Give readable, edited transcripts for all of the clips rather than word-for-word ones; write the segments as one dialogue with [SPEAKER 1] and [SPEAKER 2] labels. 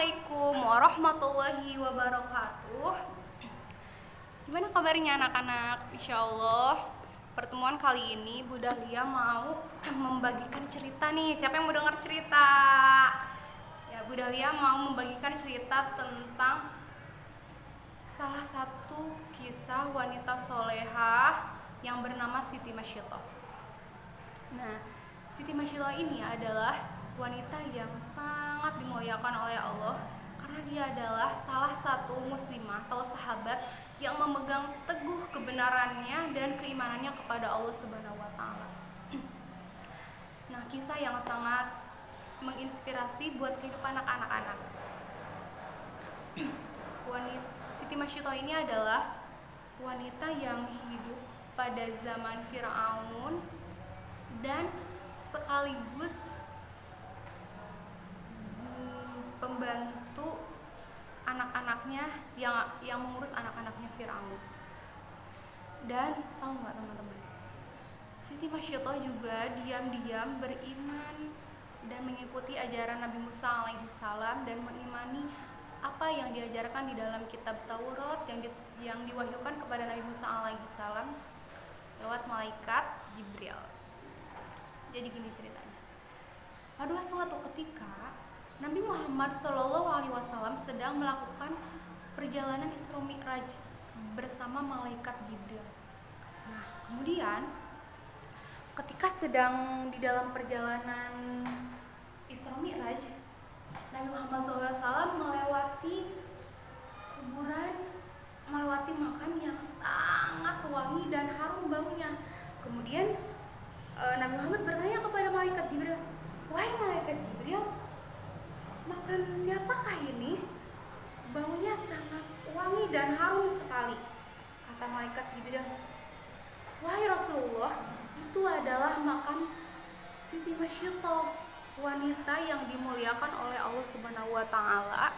[SPEAKER 1] Assalamualaikum warahmatullahi wabarakatuh. Gimana kabarnya anak-anak? Insya Allah pertemuan kali ini Bu Dahlia mau membagikan cerita nih. Siapa yang mau dengar cerita? Ya, Bu Dahlia mau membagikan cerita tentang salah satu kisah wanita solehah yang bernama Siti Masyiatoh. Nah, Siti Masyiatoh ini adalah wanita yang sangat dimuliakan oleh Allah karena dia adalah salah satu muslimah atau sahabat yang memegang teguh kebenarannya dan keimanannya kepada Allah Subhanahu wa taala. Nah, kisah yang sangat menginspirasi buat kehidupan anak-anak. Siti Masyiatoh ini adalah wanita yang hidup pada zaman Firaun dan sekaligus pembantu anak-anaknya yang mengurus anak-anaknya Firaun. Dan tahu nggak teman-teman, Siti Masyiatoh juga diam-diam beriman dan mengikuti ajaran Nabi Musa alaihissalam dan mengimani apa yang diajarkan di dalam kitab Taurat yang diwahyukan kepada Nabi Musa alaihissalam lewat malaikat Jibril. Jadi gini ceritanya. Pada suatu ketika Nabi Muhammad SAW sedang melakukan perjalanan Isra Mi'raj bersama malaikat Jibril. Nah, kemudian ketika sedang di dalam perjalanan Isra Mi'raj, Nabi Muhammad SAW melewati kuburan, melewati makam yang sangat wangi dan harum baunya. Kemudian Nabi Muhammad bertanya kepada malaikat Jibril, "Wahai malaikat Jibril, makam siapakah ini? Baunya sangat wangi dan harum sekali." Kata malaikat Jibril, "Wahai Rasulullah, itu adalah makam Siti Masyiatoh, wanita yang dimuliakan oleh Allah Subhanahu wa taala.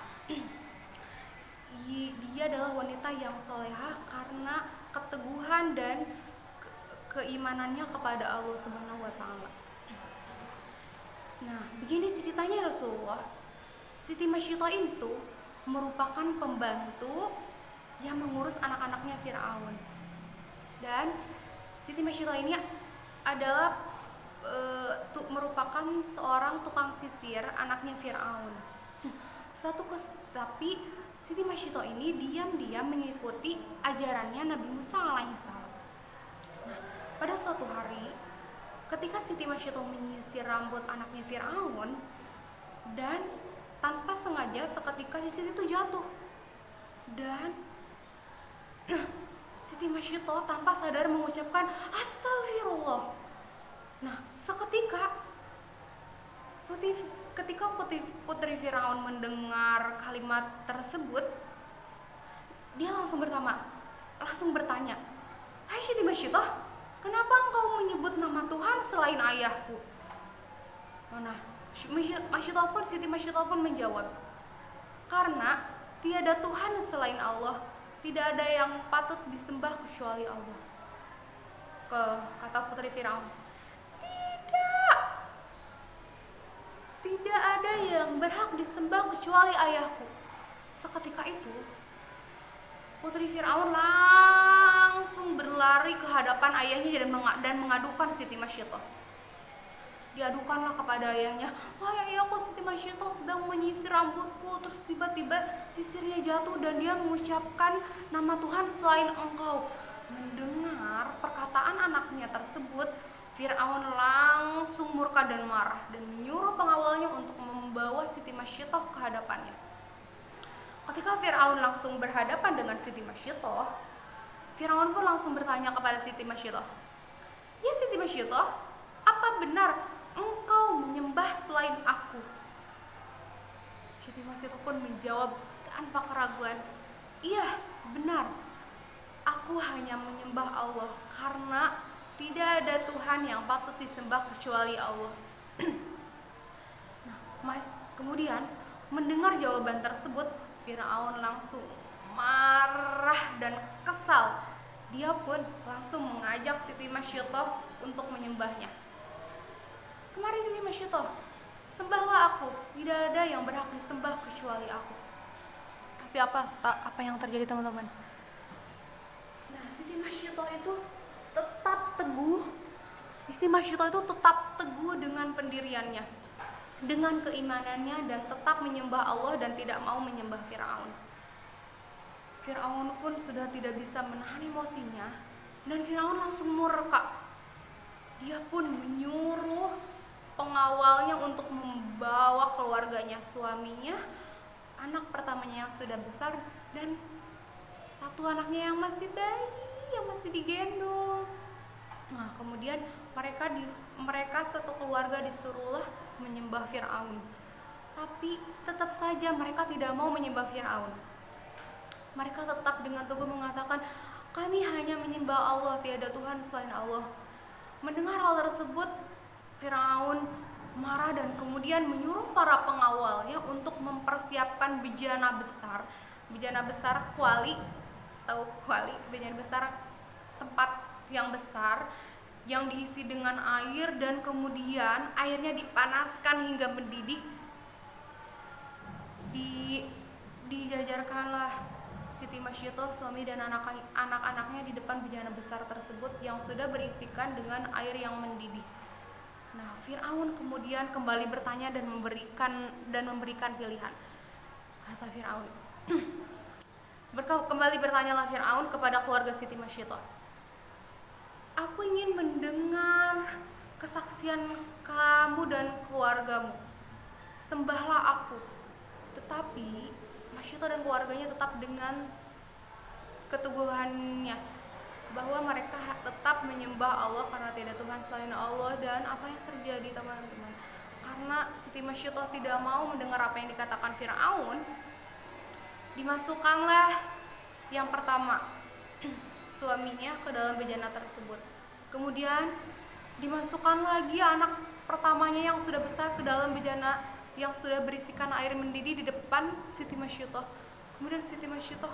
[SPEAKER 1] Dia adalah wanita yang solehah karena keteguhan dan keimanannya kepada Allah Subhanahu wa taala." Nah, begini ceritanya Rasulullah. Siti Masyiatoh itu merupakan pembantu yang mengurus anak-anaknya Firaun. Dan Siti Masyiatoh ini adalah merupakan seorang tukang sisir anaknya Firaun. Tapi Siti Masyiatoh ini diam-diam mengikuti ajarannya Nabi Musa alaihissalam. Nah, pada suatu hari ketika Siti Masyiatoh menyisir rambut anaknya Firaun, dan tanpa sengaja seketika sisir itu jatuh, dan Siti Masyiatoh tanpa sadar mengucapkan astagfirullah. Nah, ketika putri Firaun mendengar kalimat tersebut, dia langsung bertanya, "Hai Siti Masyiatoh, kenapa engkau menyebut nama Tuhan selain ayahku?" Nah, Siti Masyiatoh pun menjawab, "Karena tiada Tuhan selain Allah, tidak ada yang patut disembah kecuali Allah." Kata putri Firaun, "Tidak ada yang berhak disembah kecuali ayahku." Seketika itu putri Firaun langsung berlari ke hadapan ayahnya dan mengadukan Siti Masyiatoh. Diadukanlah kepada ayahnya, "Wahai ayahku, Siti Masyiatoh sedang menyisir rambutku, terus tiba-tiba sisirnya jatuh dan dia mengucapkan nama Tuhan selain engkau." Mendengar perkataan anaknya tersebut, Firaun langsung murka dan marah dan menyuruh pengawalnya untuk membawa Siti Masyiatoh ke hadapannya. Ketika Firaun langsung berhadapan dengan Siti Masyiatoh, Firaun pun langsung bertanya kepada Siti Masyiatoh, "Ya Siti Masyiatoh, apa benar engkau menyembah selain aku?" Siti Masyiatoh pun menjawab tanpa keraguan, "Iya, benar. Aku hanya menyembah Allah karena tidak ada Tuhan yang patut disembah kecuali Allah." Nah, kemudian mendengar jawaban tersebut, Firaun langsung marah dan kesal. Dia pun langsung mengajak Siti Masyiatoh untuk menyembahnya. "Kemari Siti Masyiatoh, sembahlah aku, tidak ada yang berhak disembah menyembah kecuali aku. Tapi apa yang terjadi teman-teman? Nah, Siti Masyidah itu tetap teguh. Siti Masyidah itu tetap teguh dengan pendiriannya, dengan keimanannya, dan tetap menyembah Allah dan tidak mau menyembah Firaun. Firaun pun sudah tidak bisa menahan emosinya, dan Firaun langsung murka. Dia pun menyuruh pengawalnya untuk membawa keluarganya, suaminya, anak pertamanya yang sudah besar, dan satu anaknya yang masih bayi, yang masih digendong. Nah, kemudian mereka satu keluarga disuruhlah menyembah Firaun. Tapi tetap saja mereka tidak mau menyembah Firaun. Mereka tetap dengan teguh mengatakan, kami hanya menyembah Allah, tiada Tuhan selain Allah. Mendengar hal tersebut, Firaun marah dan kemudian menyuruh para pengawalnya untuk mempersiapkan bejana besar kuali, tahu kuali, bejana besar, tempat yang besar yang diisi dengan air, dan kemudian airnya dipanaskan hingga mendidih. Dijajarkanlah Siti Masyidah, suami dan anak-anaknya di depan bejana besar tersebut yang sudah berisikan dengan air yang mendidih. Nah, Firaun kemudian kembali bertanya dan memberikan pilihan. Kata Firaun, kembali bertanyalah Firaun kepada keluarga Siti Masyidah, aku ingin mendengar kesaksian kamu dan keluargamu. Sembahlah aku. Tetapi Masyidah dan keluarganya tetap dengan keteguhannya bahwa mereka tetap menyembah Allah karena tidak Tuhan selain Allah. Dan apa yang terjadi teman-teman? Karena Siti Masyidah tidak mau mendengar apa yang dikatakan Firaun, dimasukkanlah yang pertama suaminya ke dalam bejana tersebut. Kemudian dimasukkan lagi anak pertamanya yang sudah besar ke dalam bejana yang sudah berisikan air mendidih di depan Siti Masyidah. Kemudian Siti Masyidah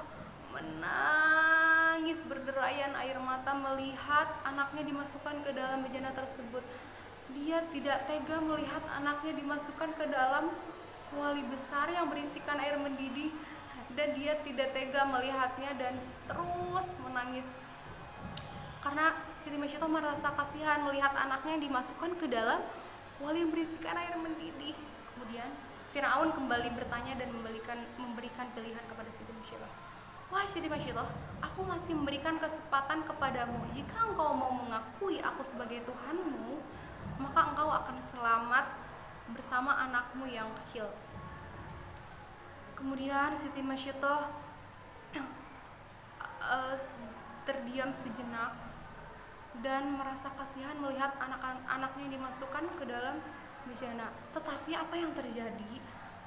[SPEAKER 1] menangis berderayan air mata melihat anaknya dimasukkan ke dalam bejana tersebut. Dia tidak tega melihat anaknya dimasukkan ke dalam kuali besar yang berisikan air mendidih, dan dia tidak tega melihatnya dan terus menangis. Karena Siti Masyidah merasa kasihan melihat anaknya yang dimasukkan ke dalam kuali yang berisikan air mendidih. Kemudian Firaun kembali bertanya dan memberikan pilihan kepada Siti Masyidah. Wahai Siti Masyidah, aku masih memberikan kesempatan kepadamu. Jika engkau mau mengakui aku sebagai Tuhanmu, maka engkau akan selamat bersama anakmu yang kecil. Kemudian Siti Masyidah terdiam sejenak dan merasa kasihan melihat anak-anaknya dimasukkan ke dalam bejana. Tetapi apa yang terjadi?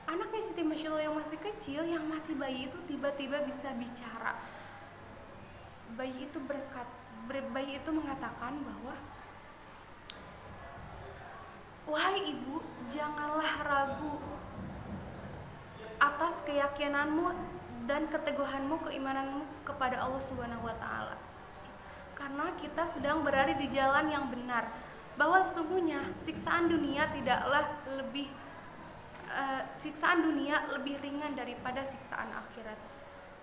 [SPEAKER 1] Anaknya Siti Masyidah yang masih kecil, yang masih bayi itu tiba-tiba bisa bicara. Bayi itu mengatakan bahwa, wahai ibu, janganlah ragu atas keyakinanmu dan keteguhanmu, keimananmu kepada Allah Subhanahu wa Ta'ala. Karena kita sedang berada di jalan yang benar, bahwa sesungguhnya siksaan dunia lebih ringan daripada siksaan akhirat.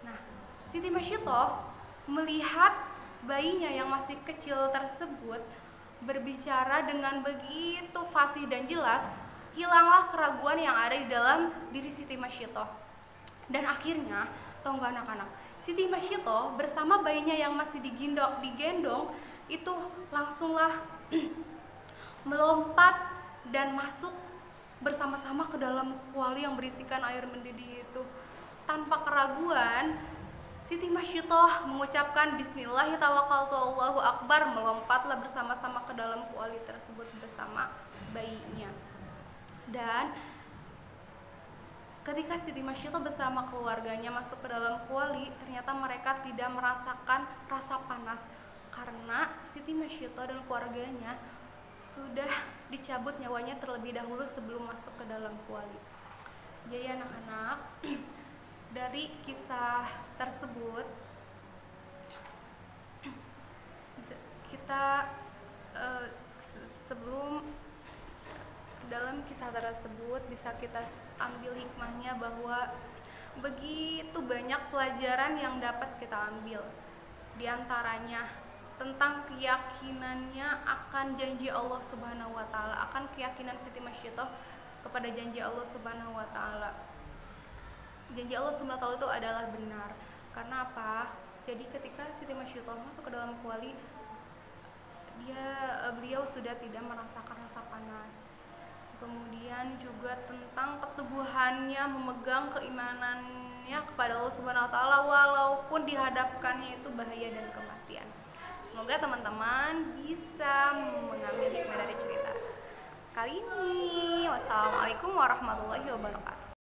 [SPEAKER 1] Nah, Siti Masyidah melihat bayinya yang masih kecil tersebut berbicara dengan begitu fasih dan jelas, hilanglah keraguan yang ada di dalam diri Siti Masyidah. Dan akhirnya, tahu nggak anak-anak, Siti Masyidah bersama bayinya yang masih digendong itu langsunglah melompat dan masuk bersama-sama ke dalam kuali yang berisikan air mendidih itu. Tanpa keraguan, Siti Masyidah mengucapkan Bismillahirrahmanirrahim, Allahu Akbar, melompatlah bersama-sama ke dalam kuali tersebut bersama bayinya. Dan ketika Siti Masyidah bersama keluarganya masuk ke dalam kuali, ternyata mereka tidak merasakan rasa panas karena Siti Masyidah dan keluarganya sudah dicabut nyawanya terlebih dahulu sebelum masuk ke dalam kuali. Jadi anak-anak, dari kisah tersebut kita sebelum dalam kisah tersebut bisa kita ambil hikmahnya bahwa begitu banyak pelajaran yang dapat kita ambil. Di antaranya tentang keyakinannya akan janji Allah Subhanahu wa taala, akan keyakinan Siti Masyiatoh kepada janji Allah Subhanahu wa taala. Janji Allah Subhanahu wa taala itu adalah benar. Karena apa? Jadi ketika Siti Masyiatoh masuk ke dalam kuali, beliau sudah tidak merasakan rasa panas. Kemudian juga tentang keteguhannya memegang keimanannya kepada Allah Subhanahu wa taala walaupun dihadapkannya itu bahaya dan kematian. Semoga teman-teman bisa mengambil hikmah dari cerita kali ini. Wassalamualaikum warahmatullahi wabarakatuh.